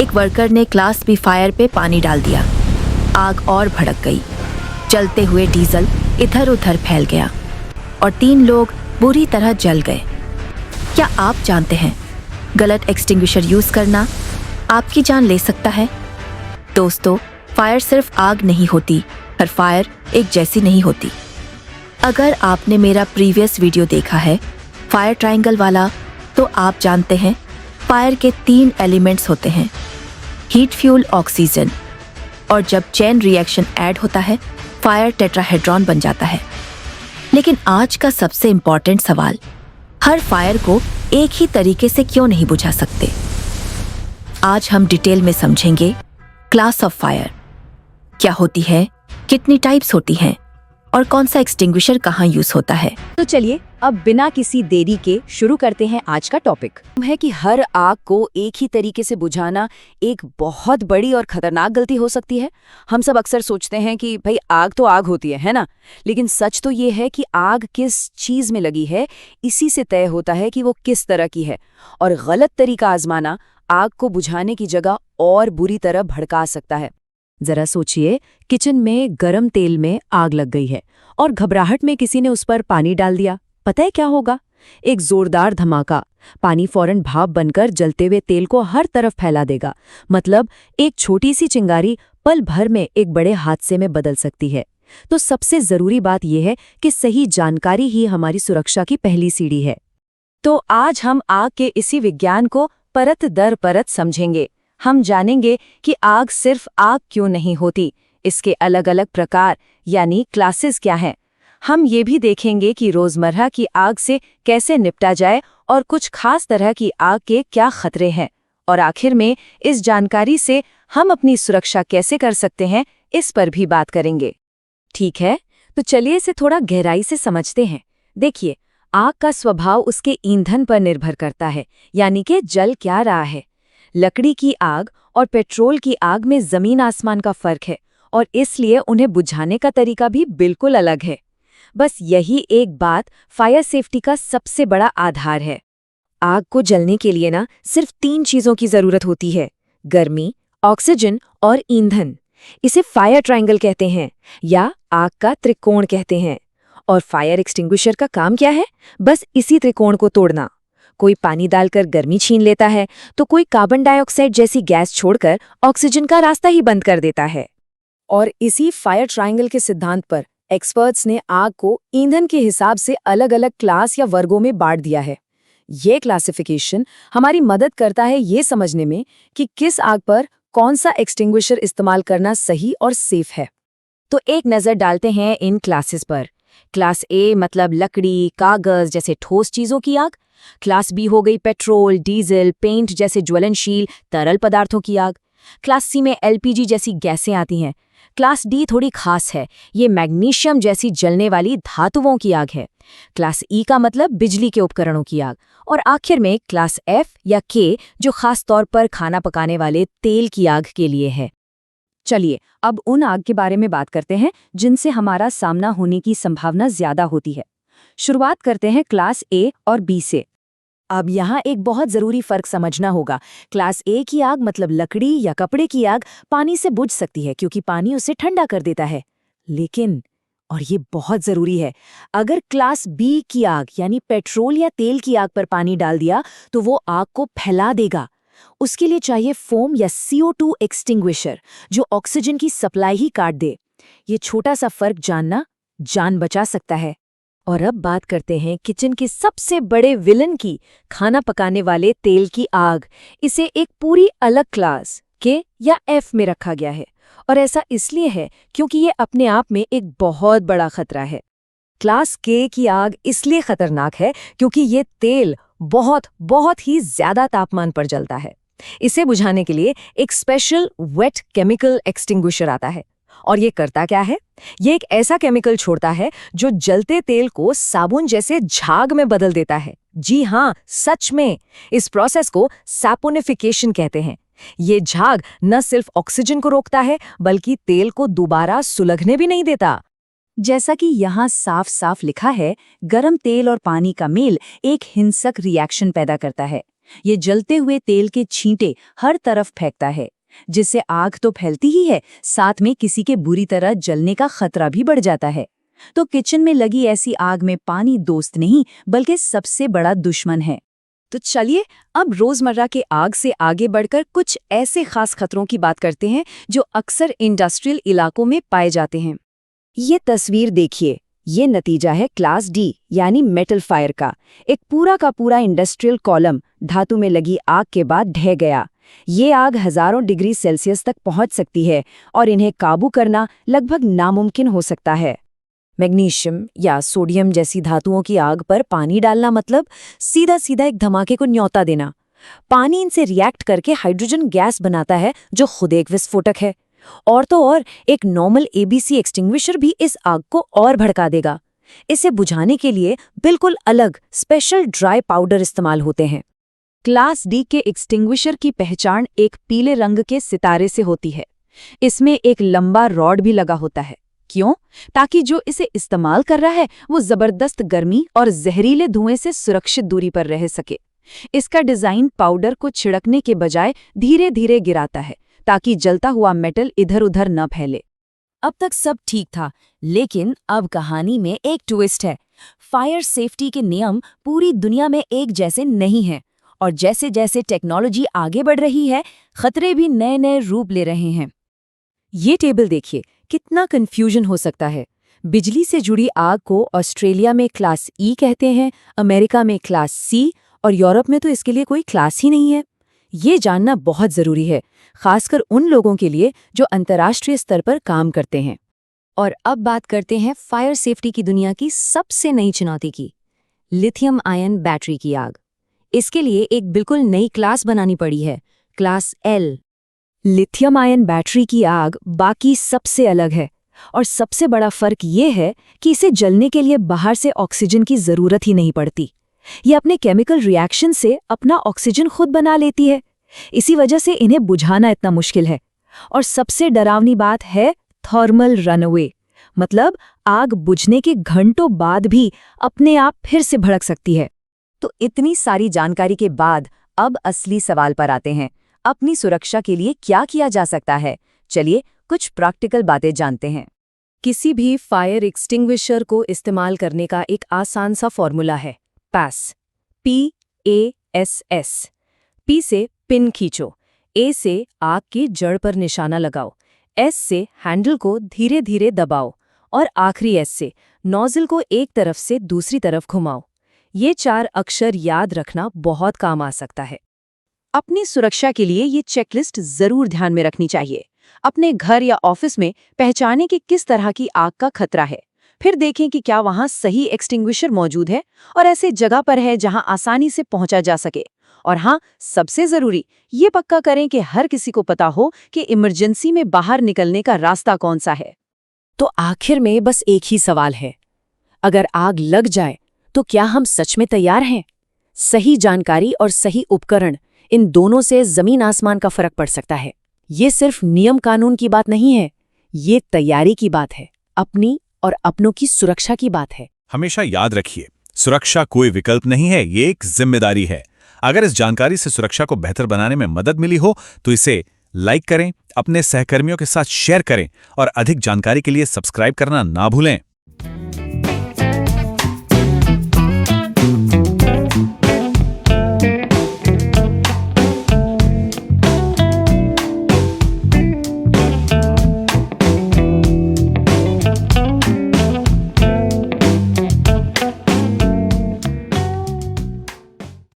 एक वर्कर ने class B fire पे पानी डाल दिया। आग और भड़क गई। जलते हुए डीजल इधर उधर फैल गया और 3 लोग बुरी तरह जल गए। क्या आप जानते हैं गलत एक्सटिंग्विशर यूज करना आपकी जान ले सकता है? दोस्तों, फायर सिर्फ आग नहीं होती, हर फायर एक जैसी नहीं होती। अगर आपने मेरा प्रीवियस वीडियो देखा है फायर ट्रायंगल वाला, तो आप जानते हैं फायर के 3 एलिमेंट्स होते हैं, हीट, फ्यूल, ऑक्सीजन। और जब चेन रिएक्शन ऐड होता है फायर टेट्राहेड्रॉन बन जाता है। लेकिन आज का सबसे इंपॉर्टेंट सवाल, हर फायर को एक ही तरीके से क्यों नहीं बुझा सकते? आज हम डिटेल में समझेंगे क्लास ऑफ फायर क्या होती है, कितनी टाइप्स होती हैं और कौन सा एक्सटिंग्विशर कहाँ यूज होता है। तो चलिए अब बिना किसी देरी के शुरू करते हैं आज का टॉपिक। है कि हर आग को एक ही तरीके से बुझाना एक बहुत बड़ी और खतरनाक गलती हो सकती है। हम सब अक्सर सोचते हैं कि भाई आग तो आग होती है ना? लेकिन सच तो ये है कि आग किस चीज में लगी है इसी से तय होता है कि वो किस तरह की है। और गलत तरीका आजमाना आग को बुझाने की जगह और बुरी तरह भड़का सकता है। जरा सोचिए, किचन में गरम तेल में आग लग गई है और घबराहट में किसी ने उस पर पानी डाल दिया। पता है क्या होगा? एक जोरदार धमाका। पानी फौरन भाप बनकर जलते हुए तेल को हर तरफ फैला देगा। मतलब एक छोटी सी चिंगारी पल भर में एक बड़े हादसे में बदल सकती है। तो सबसे जरूरी बात यह है कि सही जानकारी ही हमारी सुरक्षा की पहली सीढ़ी है। तो आज हम आग के इसी विज्ञान को परत दर परत समझेंगे। हम जानेंगे कि आग सिर्फ आग क्यों नहीं होती, इसके अलग अलग प्रकार यानी क्लासेस क्या हैं। हम ये भी देखेंगे कि रोजमर्रा की आग से कैसे निपटा जाए और कुछ खास तरह की आग के क्या खतरे हैं। और आखिर में इस जानकारी से हम अपनी सुरक्षा कैसे कर सकते हैं, इस पर भी बात करेंगे। ठीक है, तो चलिए इसे थोड़ा गहराई से समझते हैं। देखिए, आग का स्वभाव उसके ईंधन पर निर्भर करता है, यानी कि जल क्या रहा है। लकड़ी की आग और पेट्रोल की आग में जमीन आसमान का फर्क है और इसलिए उन्हें बुझाने का तरीका भी बिल्कुल अलग है। बस यही एक बात फायर सेफ्टी का सबसे बड़ा आधार है। आग को जलने के लिए ना सिर्फ 3 चीजों की जरूरत होती है, गर्मी, ऑक्सीजन और ईंधन। इसे फायर ट्रायंगल कहते हैं या आग का त्रिकोण कहते हैं। और फायर एक्सटिंग्विशर का काम क्या है? बस इसी त्रिकोण को तोड़ना। कोई पानी डालकर गर्मी छीन लेता है तो कोई कार्बन डाइऑक्साइड जैसी गैस छोड़कर ऑक्सीजन का रास्ता ही बंद कर देता है। और इसी फायर ट्रायंगल के सिद्धांत पर एक्सपर्ट्स ने आग को ईंधन के हिसाब से अलग अलग क्लास या वर्गों में बांट दिया है। ये क्लासिफिकेशन हमारी मदद करता है ये समझने में कि किस आग पर कौन सा एक्सटिंग्विशर इस्तेमाल करना सही और सेफ है। तो एक नज़र डालते हैं इन क्लासेस पर। क्लास ए मतलब लकड़ी, कागज जैसे ठोस चीजों की आग। क्लास बी हो गई पेट्रोल, डीजल, पेंट जैसे ज्वलनशील तरल पदार्थों की आग। क्लास सी में एलपीजी जैसी गैसें आती हैं। क्लास डी थोड़ी खास है, ये मैग्नीशियम जैसी जलने वाली धातुओं की आग है। क्लास ई का मतलब बिजली के उपकरणों की आग। और आखिर में क्लास एफ या के जो खास तौर पर खाना पकाने वाले तेल की आग के लिए है। चलिए अब उन आग के बारे में बात करते हैं जिनसे हमारा सामना होने की संभावना ज्यादा होती है। शुरुआत करते हैं क्लास ए और बी से। अब यहाँ एक बहुत जरूरी फर्क समझना होगा। क्लास ए की आग मतलब लकड़ी या कपड़े की आग पानी से बुझ सकती है क्योंकि पानी उसे ठंडा कर देता है। लेकिन, और ये बहुत जरूरी है, अगर क्लास बी की आग यानी पेट्रोल या तेल की आग पर पानी डाल दिया तो वो आग को फैला देगा। उसके लिए चाहिए फोम या CO2 एक्सटिंग्विशर जो ऑक्सीजन की सप्लाई ही काट दे। ये छोटा सा फर्क जानना जान बचा सकता है। और अब बात करते हैं किचन के सबसे बड़े विलन की, खाना पकाने वाले तेल की आग। इसे एक पूरी अलग क्लास के या एफ में रखा गया है और ऐसा इसलिए है क्योंकि ये अपने आप में एक बहुत बड़ा खतरा है। क्लास के की आग इसलिए खतरनाक है क्योंकि ये तेल बहुत ही ज्यादा तापमान पर जलता है। इसे बुझाने के लिए एक स्पेशल वेट केमिकल एक्सटिंग्विशर आता है। और ये करता क्या है? ये एक ऐसा केमिकल छोड़ता है जो जलते तेल को साबुन जैसे झाग में बदल देता है। जी हाँ, सच में। इस प्रोसेस को सैपोनिफिकेशन कहते हैं। ये झाग न सिर्फ ऑक्सीजन को रोकता है बल्कि तेल को दोबारा सुलगने भी नहीं देता। जैसा कि यहाँ साफ साफ लिखा है, गरम तेल और पानी का मेल एक हिंसक रिएक्शन पैदा करता है। ये जलते हुए तेल के छींटे हर तरफ फेंकता है, जिससे आग तो फैलती ही है, साथ में किसी के बुरी तरह जलने का खतरा भी बढ़ जाता है। तो किचन में लगी ऐसी आग में पानी दोस्त नहीं बल्कि सबसे बड़ा दुश्मन है। तो चलिए अब रोजमर्रा के आग से आगे बढ़कर कुछ ऐसे खास खतरों की बात करते हैं जो अक्सर इंडस्ट्रियल इलाकों में पाए जाते हैं। ये तस्वीर देखिए, ये नतीजा है क्लास डी यानी मेटल फायर का। एक पूरा का पूरा इंडस्ट्रियल कॉलम धातु में लगी आग के बाद ढह गया। ये आग हजारों डिग्री सेल्सियस तक पहुंच सकती है और इन्हें काबू करना लगभग नामुमकिन हो सकता है। मैग्नीशियम या सोडियम जैसी धातुओं की आग पर पानी डालना मतलब सीधा सीधा एक धमाके को न्योता देना। पानी इनसे रिएक्ट करके हाइड्रोजन गैस बनाता है जो खुद एक विस्फोटक है। और तो और एक नॉर्मल एबीसी एक्सटिंग्विशर भी इस आग को और भड़का देगा। इसे बुझाने के लिए बिल्कुल अलग स्पेशल ड्राई पाउडर इस्तेमाल होते हैं। क्लास डी के एक्सटिंग्विशर की पहचान एक पीले रंग के सितारे से होती है। इसमें एक लंबा रॉड भी लगा होता है। क्यों? ताकि जो इसे इस्तेमाल कर रहा है वो जबरदस्त गर्मी और जहरीले धुएं से सुरक्षित दूरी पर रह सके। इसका डिजाइन पाउडर को छिड़कने के बजाय धीरे धीरे गिराता है ताकि जलता हुआ मेटल इधर उधर न फैले। अब तक सब ठीक था, लेकिन अब कहानी में एक ट्विस्ट है। फायर सेफ्टी के नियम पूरी दुनिया में एक जैसे नहीं हैं और जैसे जैसे टेक्नोलॉजी आगे बढ़ रही है, खतरे भी नए नए रूप ले रहे हैं। ये टेबल देखिए, कितना कंफ्यूजन हो सकता है। बिजली से जुड़ी आग को ऑस्ट्रेलिया में क्लास ई कहते हैं, अमेरिका में क्लास सी और यूरोप में तो इसके लिए कोई क्लास ही नहीं है। ये जानना बहुत जरूरी है, खासकर उन लोगों के लिए जो अंतर्राष्ट्रीय स्तर पर काम करते हैं। और अब बात करते हैं फायर सेफ्टी की दुनिया की सबसे नई चुनौती की, लिथियम आयन बैटरी की आग। इसके लिए एक बिल्कुल नई क्लास बनानी पड़ी है, class L. Lithium ion battery की आग बाकी सबसे अलग है और सबसे बड़ा फर्क ये है कि इसे जलने के लिए बाहर से ऑक्सीजन की जरूरत ही नहीं पड़ती। ये अपने केमिकल रिएक्शन से अपना ऑक्सीजन खुद बना लेती है। इसी वजह से इन्हें बुझाना इतना मुश्किल है। और सबसे डरावनी बात है थर्मल रनअवे, मतलब आग बुझने के घंटों बाद भी अपने आप फिर से भड़क सकती है। तो इतनी सारी जानकारी के बाद अब असली सवाल पर आते हैं, अपनी सुरक्षा के लिए क्या किया जा सकता है। चलिए कुछ प्रैक्टिकल बातें जानते हैं। किसी भी फायर एक्सटिंग्विशर को इस्तेमाल करने का एक आसान सा फॉर्मूला है, पास, PASS। P से पिन खींचो, A से आग की जड़ पर निशाना लगाओ, S से हैंडल को धीरे धीरे दबाओ और आखिरी S से नोजल को एक तरफ से दूसरी तरफ घुमाओ। ये 4 अक्षर याद रखना बहुत काम आ सकता है। अपनी सुरक्षा के लिए ये चेकलिस्ट जरूर ध्यान में रखनी चाहिए। अपने घर या ऑफिस में पहचानें कि किस तरह की आग का खतरा है, फिर देखें कि क्या वहां सही एक्सटिंग्विशर मौजूद है और ऐसे जगह पर है जहां आसानी से पहुंचा जा सके। और हाँ, सबसे जरूरी ये पक्का करें कि हर किसी को पता हो कि इमरजेंसी में बाहर निकलने का रास्ता कौन सा है। तो आखिर में बस एक ही सवाल है, अगर आग लग जाए तो क्या हम सच में तैयार हैं? सही जानकारी और सही उपकरण, इन दोनों से जमीन आसमान का फर्क पड़ सकता है। ये सिर्फ नियम कानून की बात नहीं है, ये तैयारी की बात है, अपनी और अपनों की सुरक्षा की बात है। हमेशा याद रखिए, सुरक्षा कोई विकल्प नहीं है, ये एक जिम्मेदारी है। अगर इस जानकारी से सुरक्षा को बेहतर बनाने में मदद मिली हो तो इसे लाइक करें, अपने सहकर्मियों के साथ शेयर करें और अधिक जानकारी के लिए सब्सक्राइब करना ना भूलें।